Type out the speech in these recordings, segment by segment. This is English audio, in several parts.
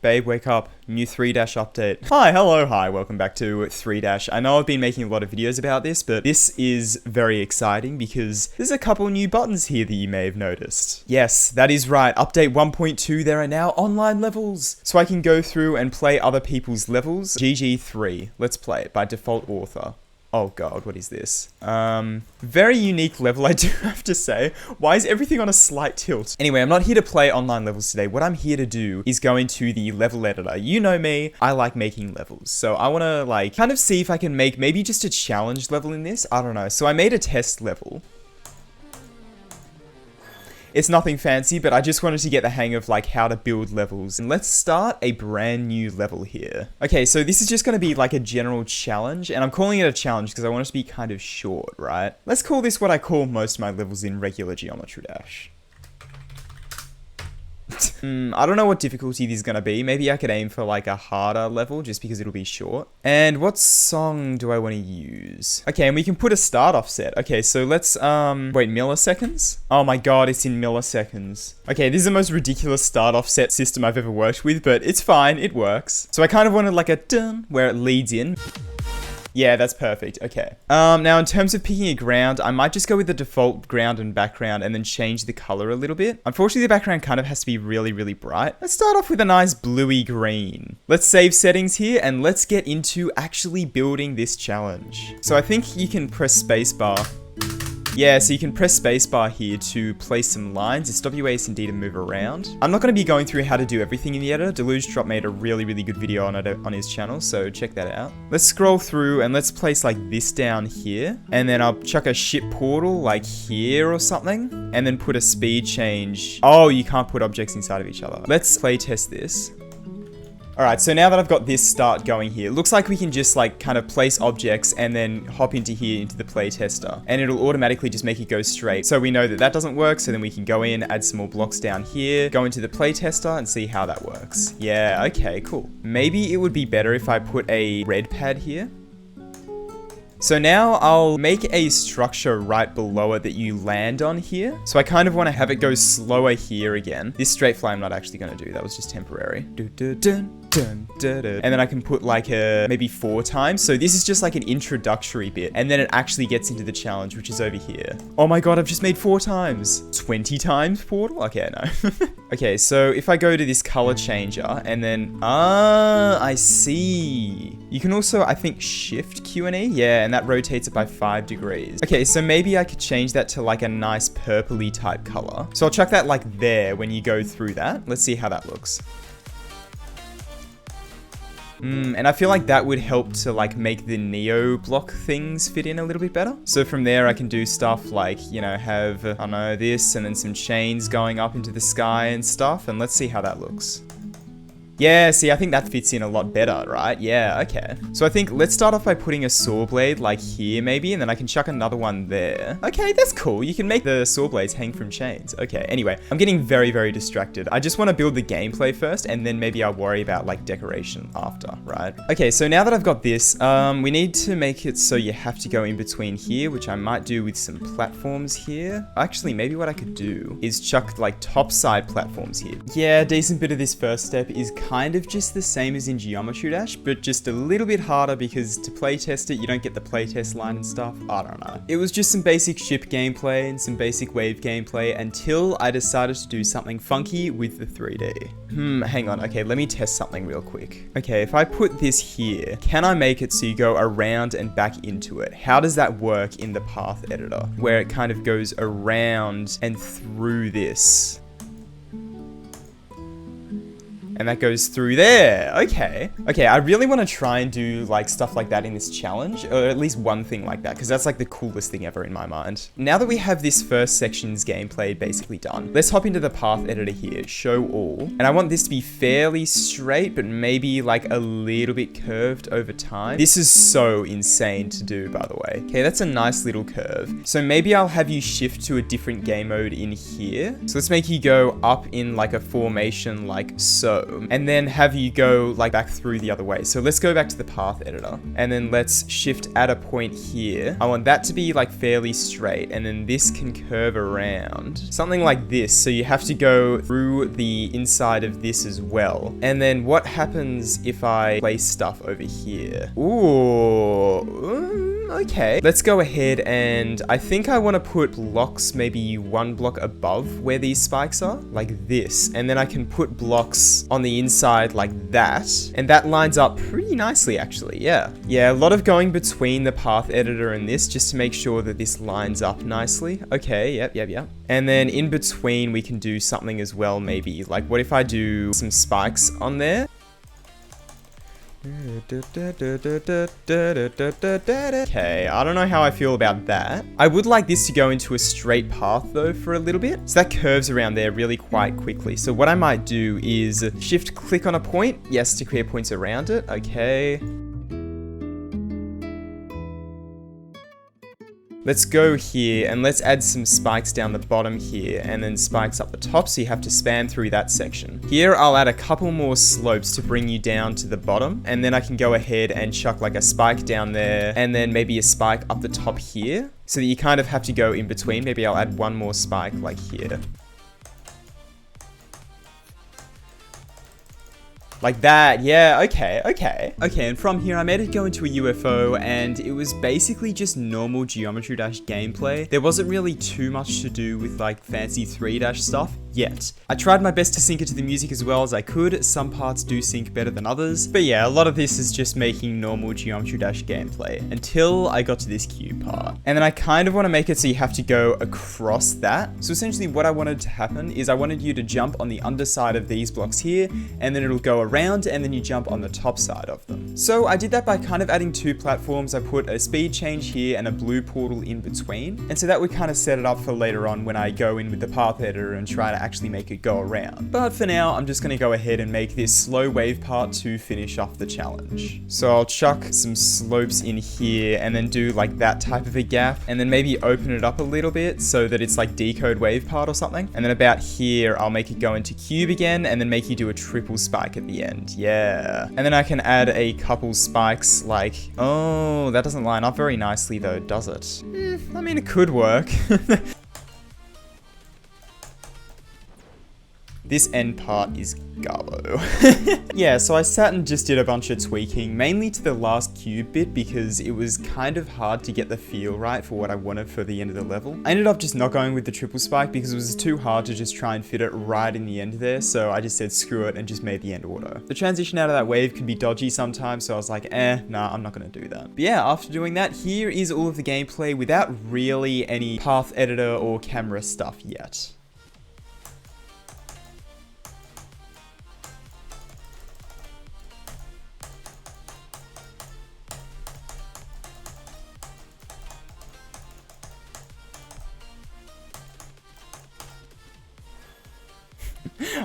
Babe, wake up. New 3- update. Hi, hello, hi. Welcome back to 3-. I know I've been making a lot of videos about this, but this is very exciting because there's a couple new buttons here that you may have noticed. Yes, that is right. Update 1.2, there are now online levels. So I can go through and play other people's levels. GG3. Let's play it by default author. Oh god, what is this? Very unique level, I do have to say. Why is everything on a slight tilt? Anyway, I'm not here to play online levels today. What I'm here to do is go into the level editor. You know me, I like making levels. So I want to kind of see if I can make maybe just a challenge level in this. I don't know. So I made a test level. It's nothing fancy, but I just wanted to get the hang of how to build levels. And let's start a brand new level here. Okay, so this is just going to be a general challenge, and I'm calling it a challenge because I want it to be kind of short, right? Let's call this what I call most of my levels in regular Geometry Dash. I don't know what difficulty this is going to be. Maybe I could aim for a harder level just because it'll be short. And what song do I want to use? Okay, and we can put a start offset. Okay, so let's, wait, milliseconds? Oh my god, it's in milliseconds. Okay, this is the most ridiculous start offset system I've ever worked with, but it's fine, it works. So I kind of wanted a dun where it leads in. Yeah, that's perfect. Okay. Now in terms of picking a ground, I might just go with the default ground and background and then change the color a little bit. Unfortunately, the background kind of has to be really, really bright. Let's start off with a nice bluey green. Let's save settings here and let's get into actually building this challenge. So I think you can press spacebar. Yeah, so you can press spacebar here to place some lines. It's WASD to move around. I'm not going to be going through how to do everything in the editor. Deluge Drop made a really, really good video on it on his channel, so check that out. Let's scroll through and let's place this down here. And then I'll chuck a ship portal here or something. And then put a speed change. Oh, you can't put objects inside of each other. Let's play test this. Alright, so now that I've got this start going here, it looks like we can just kind of place objects and then hop into here into the playtester. And it'll automatically just make it go straight. So we know that that doesn't work, so then we can go in, add some more blocks down here, go into the playtester and see how that works. Yeah, okay, cool. Maybe it would be better if I put a red pad here. So now I'll make a structure right below it that you land on here. So I kind of want to have it go slower here again. This straight fly I'm not actually going to do. That was just temporary. And then I can put maybe 4 times. So this is just an introductory bit. And then it actually gets into the challenge, which is over here. Oh my god, I've just made 4 times. 20 times portal? Okay, no. Okay, so if I go to this color changer and then, I see. You can also, I think, shift Q&E. Yeah, and that rotates it by 5 degrees. Okay, so maybe I could change that to a nice purpley type color. So I'll chuck that there when you go through that. Let's see how that looks. And I feel like that would help to make the Neo block things fit in a little bit better. So from there I can do stuff have, I don't know, this and then some chains going up into the sky and stuff. And let's see how that looks. Yeah, see, I think that fits in a lot better, right? Yeah, okay. So I think let's start off by putting a saw blade here maybe, and then I can chuck another one there. Okay, that's cool. You can make the saw blades hang from chains. Okay, anyway, I'm getting very, very distracted. I just want to build the gameplay first, and then maybe I'll worry about decoration after, right? Okay, so now that I've got this, we need to make it so you have to go in between here, which I might do with some platforms here. Actually, maybe what I could do is chuck top side platforms here. Yeah, a decent bit of this first step is kind of just the same as in Geometry Dash, but just a little bit harder because to playtest it, you don't get the playtest line and stuff. I don't know. It was just some basic ship gameplay and some basic wave gameplay until I decided to do something funky with the 3D. Hang on. Okay, let me test something real quick. Okay, if I put this here, can I make it so you go around and back into it? How does that work in the path editor, where it kind of goes around and through this? And that goes through there. Okay. Okay, I really want to try and do stuff like that in this challenge, or at least one thing like that, because that's the coolest thing ever in my mind. Now that we have this first section's gameplay basically done, let's hop into the path editor here, show all. And I want this to be fairly straight, but maybe a little bit curved over time. This is so insane to do, by the way. Okay, that's a nice little curve. So maybe I'll have you shift to a different game mode in here. So let's make you go up in a formation like so. so. And then have you go like back through the other way. So let's go back to the path editor and then let's shift at a point here. I want that to be like fairly straight, and then this can curve around. Something like this. So you have to go through the inside of this as well. And then what happens if I place stuff over here? Ooh, okay. Let's go ahead and I think I want to put blocks maybe one block above where these spikes are, like this. And then I can put blocks on the inside like that. And that lines up pretty nicely actually, yeah. Yeah, a lot of going between the path editor and this just to make sure that this lines up nicely. Okay, yep. And then in between we can do something as well maybe. Like what if I do some spikes on there? Okay, I don't know how I feel about that. I would like this to go into a straight path though for a little bit. So that curves around there really quite quickly. So what I might do is shift click on a point. Yes, to create points around it. Okay. Let's go here and let's add some spikes down the bottom here and then spikes up the top, so you have to span through that section. Here I'll add a couple more slopes to bring you down to the bottom, and then I can go ahead and chuck like a spike down there and then maybe a spike up the top here, so that you kind of have to go in between. Maybe I'll add one more spike like here. Like that, yeah, okay. Okay, and from here I made it go into a UFO, and it was basically just normal Geometry Dash gameplay. There wasn't really too much to do with like fancy 3 stuff yet. I tried my best to sync it to the music as well as I could. Some parts do sync better than others, but yeah, a lot of this is just making normal Geometry Dash gameplay until I got to this cube part. And then I kind of want to make it so you have to go across that. So essentially what I wanted to happen is I wanted you to jump on the underside of these blocks here, and then it'll go around, and then you jump on the top side of them. So I did that by kind of adding 2 platforms. I put a speed change here and a blue portal in between. And so that would kind of set it up for later on when I go in with the path editor and try to actually make it go around. But for now, I'm just going to go ahead and make this slow wave part to finish off the challenge. So I'll chuck some slopes in here and then do like that type of a gap, and then maybe open it up a little bit so that it's like decode wave part or something. And then about here, I'll make it go into cube again and then make you do a triple spike at the end. Yeah. And then I can add a couple spikes like, oh, that doesn't line up very nicely though, does it? I mean, it could work. This end part is garbo. Yeah, so I sat and just did a bunch of tweaking, mainly to the last cube bit because it was kind of hard to get the feel right for what I wanted for the end of the level. I ended up just not going with the triple spike because it was too hard to just try and fit it right in the end there, so I just said screw it and just made the end auto. The transition out of that wave can be dodgy sometimes, so I was like, nah, I'm not gonna do that. But yeah, after doing that, here is all of the gameplay without really any path editor or camera stuff yet.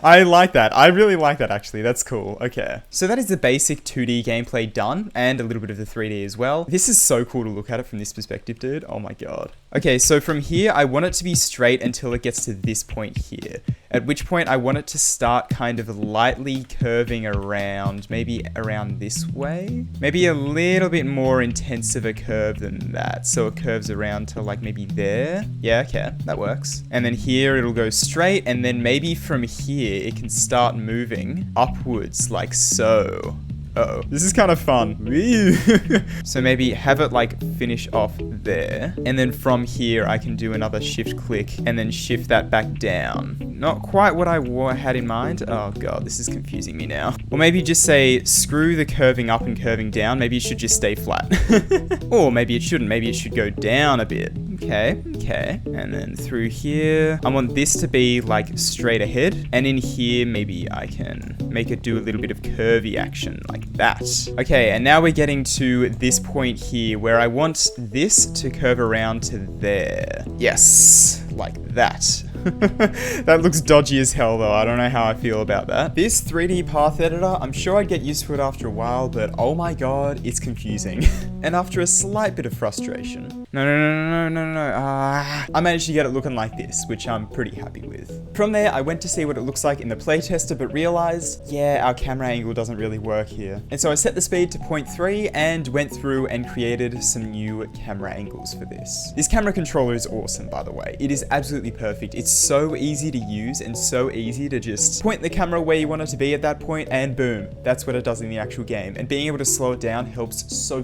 I like that. I really like that actually. That's cool. Okay. So that is the basic 2D gameplay done, and a little bit of the 3D as well. This is so cool to look at it from this perspective, dude. Oh my god. Okay, so from here, I want it to be straight until it gets to this point here. At which point I want it to start kind of lightly curving around, maybe around this way. Maybe a little bit more intense of a curve than that. So it curves around to like maybe there. Yeah, okay, that works. And then here it'll go straight, and then maybe from here it can start moving upwards like so. Uh-oh, this is kind of fun. So maybe have it like finish off there. And then from here, I can do another shift click and then shift that back down. Not quite what I had in mind. Oh god, this is confusing me now. Or maybe just say, screw the curving up and curving down. Maybe it should just stay flat. Or maybe it shouldn't. Maybe it should go down a bit. Okay. And then through here, I want this to be like straight ahead. And in here, maybe I can make it do a little bit of curvy action like that. Okay, and now we're getting to this point here where I want this to curve around to there. Yes, like that. That looks dodgy as hell though. I don't know how I feel about that. This 3D path editor, I'm sure I'd get used to it after a while, but oh my god, it's confusing. And after a slight bit of frustration, No, no, no, no, no, no, no. I managed to get it looking like this, which I'm pretty happy with. From there, I went to see what it looks like in the playtester, but realized, yeah, our camera angle doesn't really work here. And so I set the speed to 0.3 and went through and created some new camera angles for this. This camera controller is awesome, by the way. It is absolutely perfect. It's so easy to use and so easy to just point the camera where you want it to be at that point, and boom, that's what it does in the actual game. And being able to slow it down helps so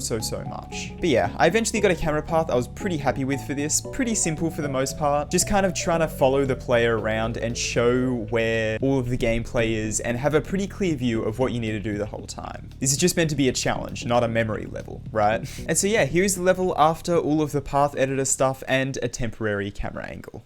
much. But yeah, I eventually got a camera path I was pretty happy with for this. Pretty simple for the most part. Just kind of trying to follow the player around and show where all of the gameplay is and have a pretty clear view of what you need to do the whole time. This is just meant to be a challenge, not a memory level, right? And so yeah, here's the level after all of the path editor stuff and a temporary camera angle.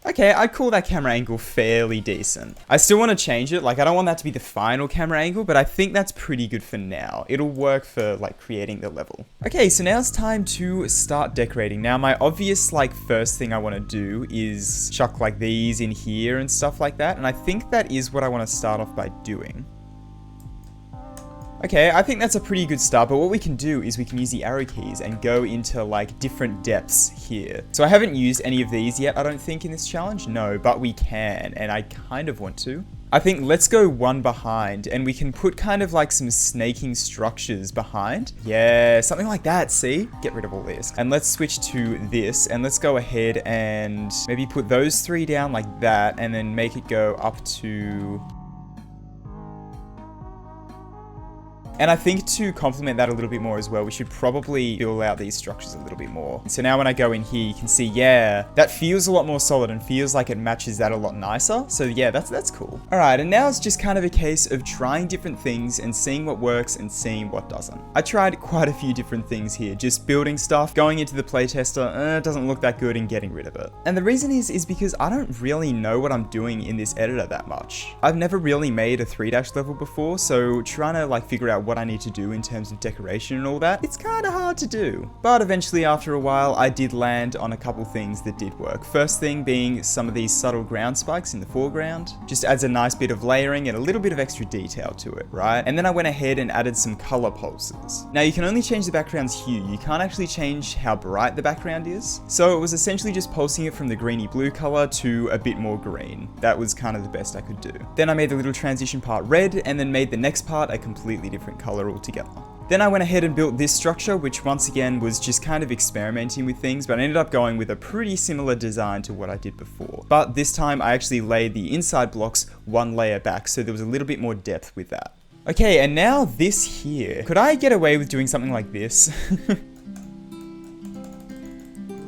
Okay, I'd call that camera angle fairly decent. I still want to change it, like I don't want that to be the final camera angle, but I think that's pretty good for now. It'll work for like creating the level. Okay, so now it's time to start decorating. Now my obvious like first thing I want to do is chuck like these in here and stuff like that, and I think that is what I want to start off by doing. Okay, I think that's a pretty good start, but what we can do is we can use the arrow keys and go into like different depths here. So I haven't used any of these yet, I don't think, in this challenge. No, but we can, and I kind of want to. I think let's go one behind, and we can put kind of like some snaking structures behind. Yeah, something like that, see? Get rid of all this. And let's switch to this, and let's go ahead and maybe put those three down like that, and then make it go up to... And I think to complement that a little bit more as well, we should probably fill out these structures a little bit more. So now when I go in here, you can see, yeah, that feels a lot more solid and feels like it matches that a lot nicer. So yeah, that's cool. All right, and now it's just kind of a case of trying different things and seeing what works and seeing what doesn't. I tried quite a few different things here, just building stuff, going into the playtester, it doesn't look that good, and getting rid of it. And the reason is because I don't really know what I'm doing in this editor that much. I've never really made a 3- level before, so trying to like figure out what I need to do in terms of decoration and all that, it's kind of hard to do. But eventually after a while, I did land on a couple things that did work. First thing being some of these subtle ground spikes in the foreground. Just adds a nice bit of layering and a little bit of extra detail to it, right? And then I went ahead and added some color pulses. Now you can only change the background's hue. You can't actually change how bright the background is. So it was essentially just pulsing it from the greeny blue color to a bit more green. That was kind of the best I could do. Then I made the little transition part red, and then made the next part a completely different color altogether. Then I went ahead and built this structure, which once again was just kind of experimenting with things, but I ended up going with a pretty similar design to what I did before. But this time I actually laid the inside blocks one layer back, so there was a little bit more depth with that. Okay, and now this here. Could I get away with doing something like this?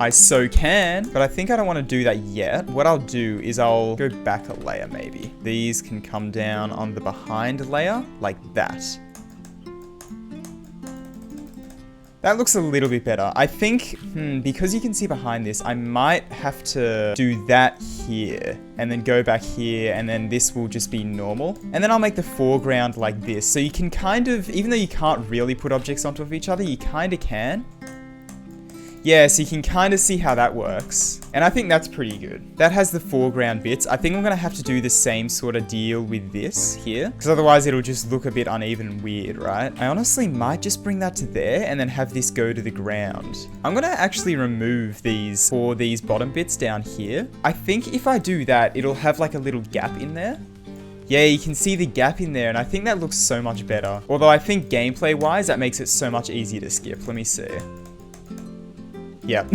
I so can, but I think I don't want to do that yet. What I'll do is I'll go back a layer maybe. These can come down on the behind layer, like that. That looks a little bit better. I think, because you can see behind this, I might have to do that here, and then go back here, and then this will just be normal. And then I'll make the foreground like this. So you can kind of, even though you can't really put objects on top of each other, you kind of can. Yeah, so you can kind of see how that works. And I think that's pretty good. That has the foreground bits. I think I'm gonna have to do the same sort of deal with this here, because otherwise it'll just look a bit uneven and weird, right? I honestly might just bring that to there and then have this go to the ground. I'm gonna actually remove these bottom bits down here. I think if I do that, it'll have like a little gap in there. Yeah, you can see the gap in there, and I think that looks so much better. Although I think gameplay-wise, that makes it so much easier to skip. Let me see. Yeah.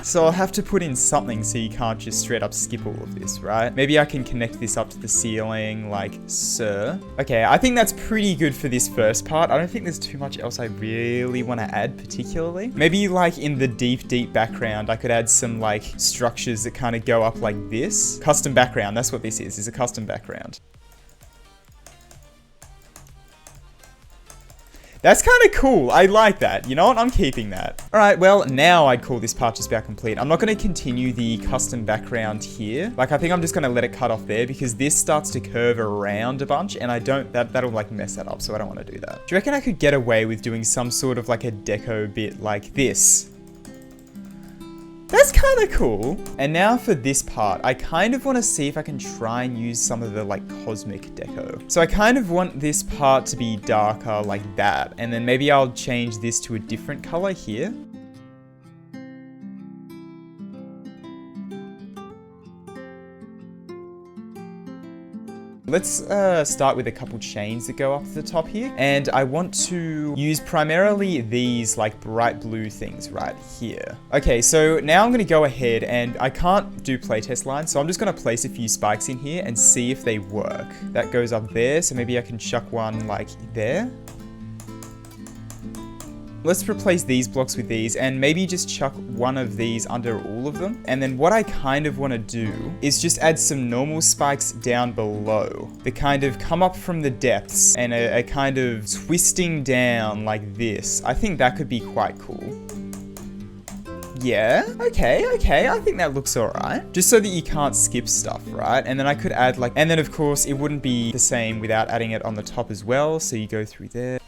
So I'll have to put in something so you can't just straight up skip all of this, right? Maybe I can connect this up to the ceiling like so. Okay, I think that's pretty good for this first part. I don't think there's too much else I really want to add particularly. Maybe like in the deep background, I could add some like structures that kind of go up like this. Custom background, that's what this is a custom background. That's kind of cool. I like that. You know what? I'm keeping that. All right, well, now I'd call this part just about complete. I'm not going to continue the custom background here. Like, I think I'm just going to let it cut off there because this starts to curve around a bunch and that'll like mess that up. So I don't want to do that. Do you reckon I could get away with doing some sort of like a deco bit like this? That's kind of cool. And now for this part, I kind of want to see if I can try and use some of the like cosmic deco. So I kind of want this part to be darker like that. And then maybe I'll change this to a different color here. Let's start with a couple chains that go up the top here. And I want to use primarily these like bright blue things right here. Okay, so now I'm gonna go ahead and I can't do playtest lines, so I'm just gonna place a few spikes in here and see if they work. That goes up there, so maybe I can chuck one like there. Let's replace these blocks with these and maybe just chuck one of these under all of them. And then what I kind of want to do is just add some normal spikes down below that kind of come up from the depths and a kind of twisting down like this. I think that could be quite cool. Yeah, okay, I think that looks alright. Just so that you can't skip stuff, right? And then I could add like, and then of course it wouldn't be the same without adding it on the top as well. So you go through there.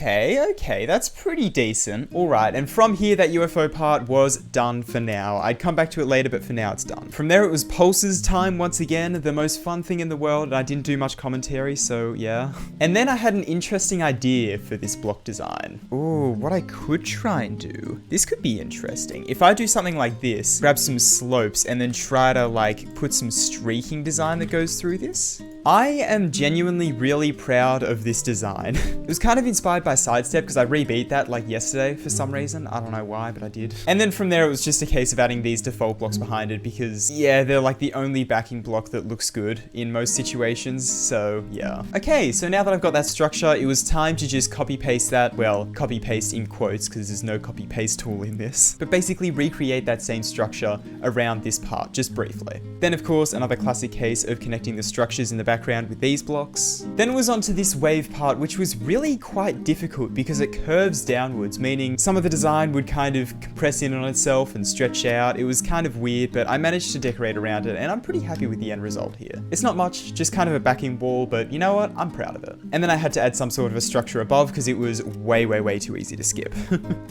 Okay, that's pretty decent. All right, and from here, that UFO part was done for now. I'd come back to it later, but for now it's done. From there, it was Pulse's time once again, the most fun thing in the world, and I didn't do much commentary, so yeah. And then I had an interesting idea for this block design. Ooh, what I could try and do. This could be interesting. If I do something like this, grab some slopes, and then try to like put some streaking design that goes through this. I am genuinely really proud of this design. It was kind of inspired by Sidestep because I rebeat that like yesterday for some reason. I don't know why, but I did. And then from there, it was just a case of adding these default blocks behind it because yeah, they're like the only backing block that looks good in most situations. So yeah. Okay, so now that I've got that structure, it was time to just copy paste that. Well, copy paste in quotes because there's no copy paste tool in this. But basically recreate that same structure around this part, just briefly. Then of course, another classic case of connecting the structures in the background with these blocks. Then it was onto this wave part, which was really quite difficult because it curves downwards, meaning some of the design would kind of compress in on itself and stretch out. It was kind of weird, but I managed to decorate around it and I'm pretty happy with the end result here. It's not much, just kind of a backing wall, but you know what? I'm proud of it. And then I had to add some sort of a structure above because it was way too easy to skip.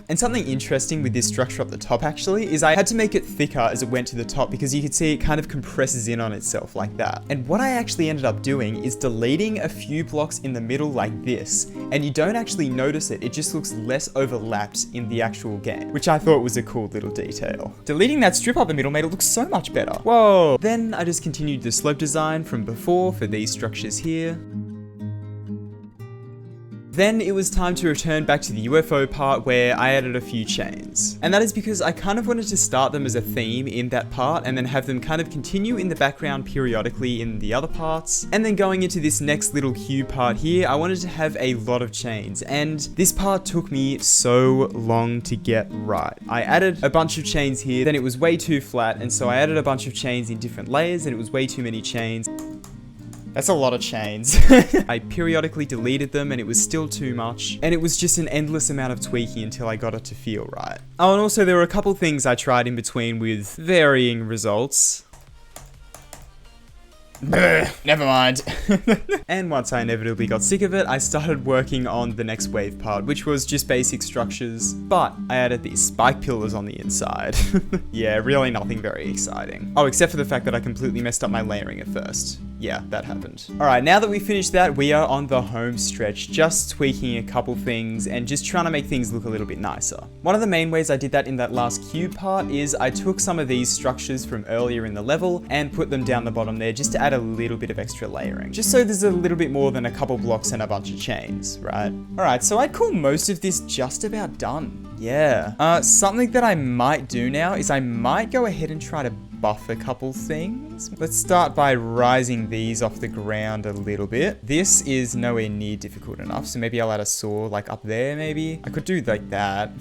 And something interesting with this structure up the top actually is I had to make it thicker as it went to the top because you could see it kind of compresses in on itself like that. And what I actually ended up doing is deleting a few blocks in the middle like this, and you don't actually notice it, it just looks less overlapped in the actual game, which I thought was a cool little detail. Deleting that strip up the middle made it look so much better. Whoa! Then I just continued the slope design from before for these structures here. Then it was time to return back to the UFO part where I added a few chains. And that is because I kind of wanted to start them as a theme in that part and then have them kind of continue in the background periodically in the other parts. And then going into this next little cube part here, I wanted to have a lot of chains. And this part took me so long to get right. I added a bunch of chains here, then it was way too flat. And so I added a bunch of chains in different layers and it was way too many chains. That's a lot of chains. I periodically deleted them and it was still too much. And it was just an endless amount of tweaking until I got it to feel right. Oh, and also there were a couple things I tried in between with varying results. Never mind. And once I inevitably got sick of it, I started working on the next wave part, which was just basic structures, but I added these spike pillars on the inside. Yeah, really nothing very exciting. Oh, except for the fact that I completely messed up my layering at first. Yeah, that happened. Alright, now that we finished that, we are on the home stretch, just tweaking a couple things and just trying to make things look a little bit nicer. One of the main ways I did that in that last cube part is I took some of these structures from earlier in the level and put them down the bottom there just to add a little bit of extra layering. Just so there's a little bit more than a couple blocks and a bunch of chains, right? Alright, so I'd call most of this just about done. Yeah. Something that I might do now is I might go ahead and try to buff a couple things. Let's start by rising these off the ground a little bit. This is nowhere near difficult enough, so maybe I'll add a saw like up there maybe. I could do like that.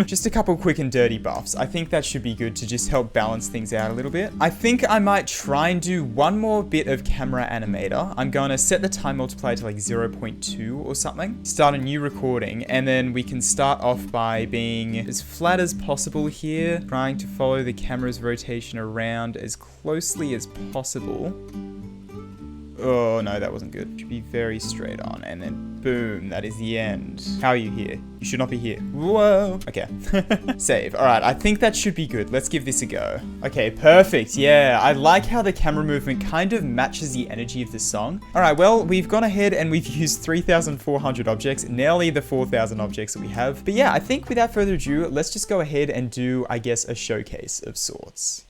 Just a couple quick and dirty buffs. I think that should be good to just help balance things out a little bit. I think I might try and do one more bit of camera animator. I'm going to set the time multiplier to like 0.2 or something. Start a new recording, and then we can start off by being as flat as possible here, trying to follow the camera's rotation around as closely as possible. Oh no, that wasn't good. Should be very straight on, and then boom, that is the end. How are you here? You should not be here. Whoa. Okay. Save. All right, I think that should be good. Let's give this a go. Okay, perfect. Yeah, I like how the camera movement kind of matches the energy of the song. All right, well, we've gone ahead and we've used 3,400 objects, nearly the 4,000 objects that we have. But yeah, I think without further ado, let's just go ahead and do, I guess, a showcase of sorts.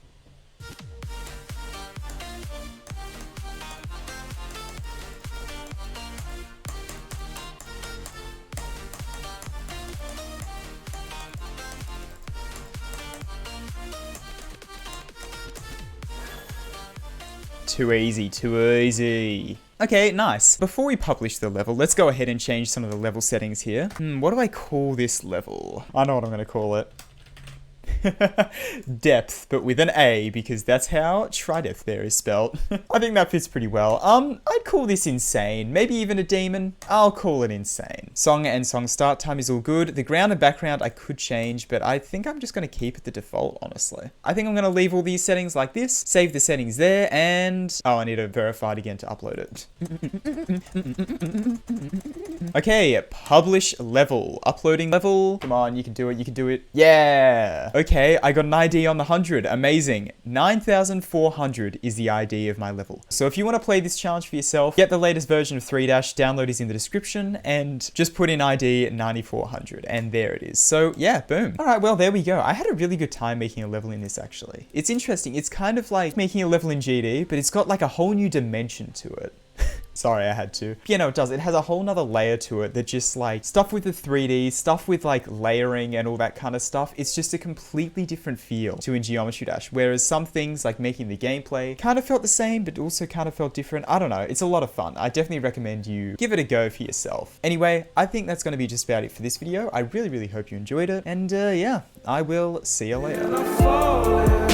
Too easy, too easy. Okay, nice. Before we publish the level, let's go ahead and change some of the level settings here. What do I call this level? I know what I'm going to call it. Depth, but with an A, because that's how Tridepth there is spelled. I think that fits pretty well. I'd call this insane. Maybe even a demon. I'll call it insane. Song and song start time is all good. The ground and background I could change, but I think I'm just going to keep it the default, honestly. I think I'm going to leave all these settings like this, save the settings there, and... oh, I need to verify it again to upload it. Okay, publish level. Uploading level. Come on, you can do it, you can do it. Yeah! Okay, I got an ID on the 100. Amazing. 9,400 is the ID of my level. So if you want to play this challenge for yourself, get the latest version of 3 Dash, download is in the description, and just put in ID 9,400, and there it is. So yeah, boom. All right, well, there we go. I had a really good time making a level in this, actually. It's interesting. It's kind of like making a level in GD, but it's got like a whole new dimension to it. Sorry, I had to. Yeah, no, it does. It has a whole nother layer to it that just like stuff with the 3D, stuff with like layering and all that kind of stuff. It's just a completely different feel to in Geometry Dash. Whereas some things like making the gameplay kind of felt the same, but also kind of felt different. I don't know. It's a lot of fun. I definitely recommend you give it a go for yourself. Anyway, I think that's going to be just about it for this video. I really, really hope you enjoyed it. And yeah, I will see you later.